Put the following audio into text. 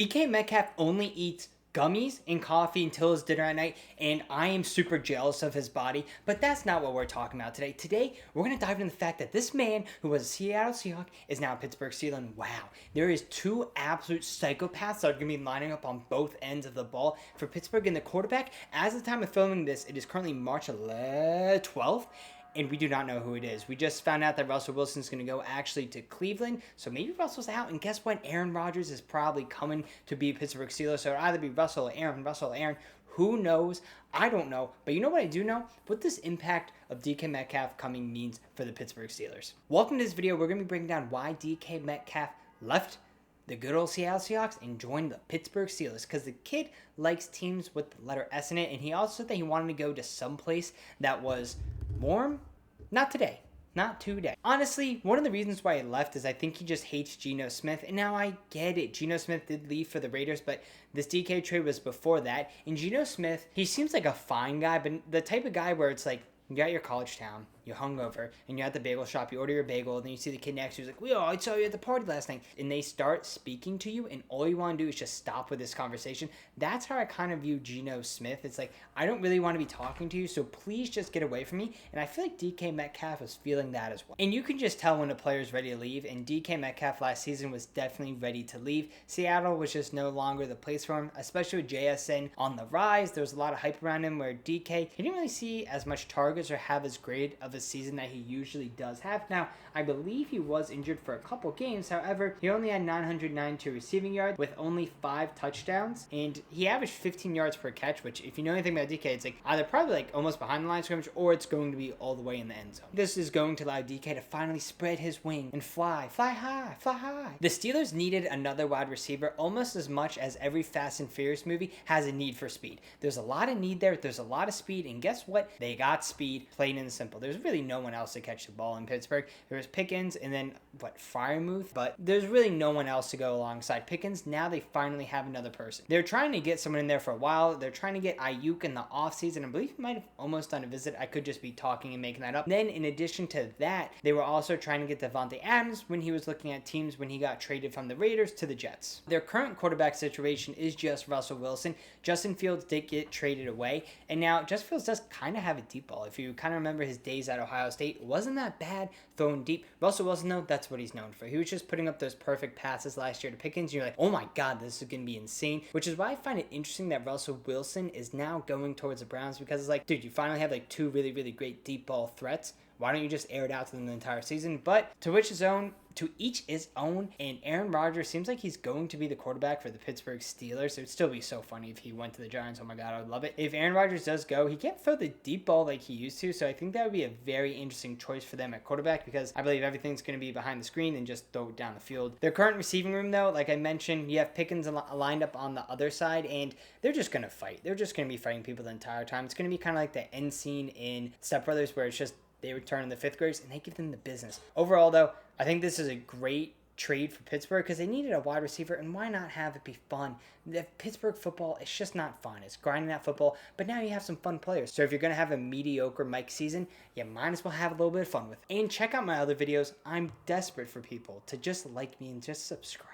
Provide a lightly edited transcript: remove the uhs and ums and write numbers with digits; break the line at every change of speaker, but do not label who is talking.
DK Metcalf only eats gummies and coffee until his dinner at night, and I am super jealous of his body, but that's not what we're talking about today. Today, we're going to dive into the fact that this man who was a Seattle Seahawk is now a Pittsburgh Steeler, and wow, there is two absolute psychopaths that are going to be lining up on both ends of the ball for Pittsburgh. And the quarterback, as of the time of filming this, it is currently March 12th, and we do not know who it is. We just found out that Russell Wilson's going to go actually to Cleveland, so maybe Russell's out, and guess what? Aaron Rodgers is probably coming to be a Pittsburgh Steelers, so it'll either be Russell or Aaron. Who knows? I don't know, but you know what I do know? What this impact of DK Metcalf coming means for the Pittsburgh Steelers. Welcome to this video. We're going to be breaking down why DK Metcalf left the good old Seattle Seahawks and joined the Pittsburgh Steelers, because the kid likes teams with the letter S in it, and he also said that he wanted to go to some place that was warm. Not today. Not today. Honestly, one of the reasons why he left is I think he just hates Geno Smith. And now I get it. Geno Smith did leave for the Raiders, but this DK trade was before that. And Geno Smith, he seems like a fine guy, but the type of guy where it's like, you got your college town, you're hungover, and you're at the bagel shop, you order your bagel, and then you see the kid next to you, he's like, I saw you at the party last night. And they start speaking to you, and all you want to do is just stop with this conversation. That's how I kind of view Geno Smith. It's like, I don't really want to be talking to you, so please just get away from me. And I feel like DK Metcalf was feeling that as well. And you can just tell when a player's ready to leave, and DK Metcalf last season was definitely ready to leave. Seattle was just no longer the place for him, especially with JSN on the rise. There was a lot of hype around him where DK, he didn't really see as much targets or have as great of a season that he usually does have. Now, I believe he was injured for a couple games. However, he only had 992 receiving yards with only 5 touchdowns, and he averaged 15 yards per catch, which if you know anything about DK, it's like either probably like almost behind the line of scrimmage, or it's going to be all the way in the end zone. This is going to allow DK to finally spread his wing and fly high. The Steelers needed another wide receiver almost as much as every Fast and Furious movie has a need for speed. There's a lot of need there. There's a lot of speed, and guess what? They got speed, plain and simple. There's really no one else to catch the ball in Pittsburgh. There was Pickens and then Freiermuth, but there's really no one else to go alongside Pickens. Now they finally have another person. They're trying to get someone in there for a while. They're trying to get Ayuk in the offseason. I believe he might have almost done a visit. I could just be talking and making that up. Then in addition to that, they were also trying to get Devontae Adams when he was looking at teams when he got traded from the Raiders to the Jets. Their current quarterback situation is just Russell Wilson. Justin Fields did get traded away, and now Justin Fields does kind of have a deep ball. If you kind of remember his days at Ohio State, it wasn't that bad throwing deep. Russell Wilson, though, that's what he's known for. He was just putting up those perfect passes last year to Pickens, and you're like, oh my god, this is going to be insane, which is why I find it interesting that Russell Wilson is now going towards the Browns, because it's like, dude, you finally have like 2 really, really great deep ball threats. Why don't you just air it out to them the entire season? But to each his own, and Aaron Rodgers seems like he's going to be the quarterback for the Pittsburgh Steelers. It would still be so funny if he went to the Giants. Oh my god, I would love it. If Aaron Rodgers does go, he can't throw the deep ball like he used to, so I think that would be a very interesting choice for them at quarterback, because I believe everything's going to be behind the screen and just throw it down the field. Their current receiving room, though, like I mentioned, you have Pickens lined up on the other side, and they're just going to fight. They're just going to be fighting people the entire time. It's going to be kind of like the end scene in Step Brothers, where it's just they return in the 5th graders and they give them the business. Overall, though, I think this is a great trade for Pittsburgh, because they needed a wide receiver, and why not have it be fun? The Pittsburgh football, it's just not fun. It's grinding that football, but now you have some fun players. So if you're going to have a mediocre Mike season, you might as well have a little bit of fun with it. And check out my other videos. I'm desperate for people to just like me and just subscribe.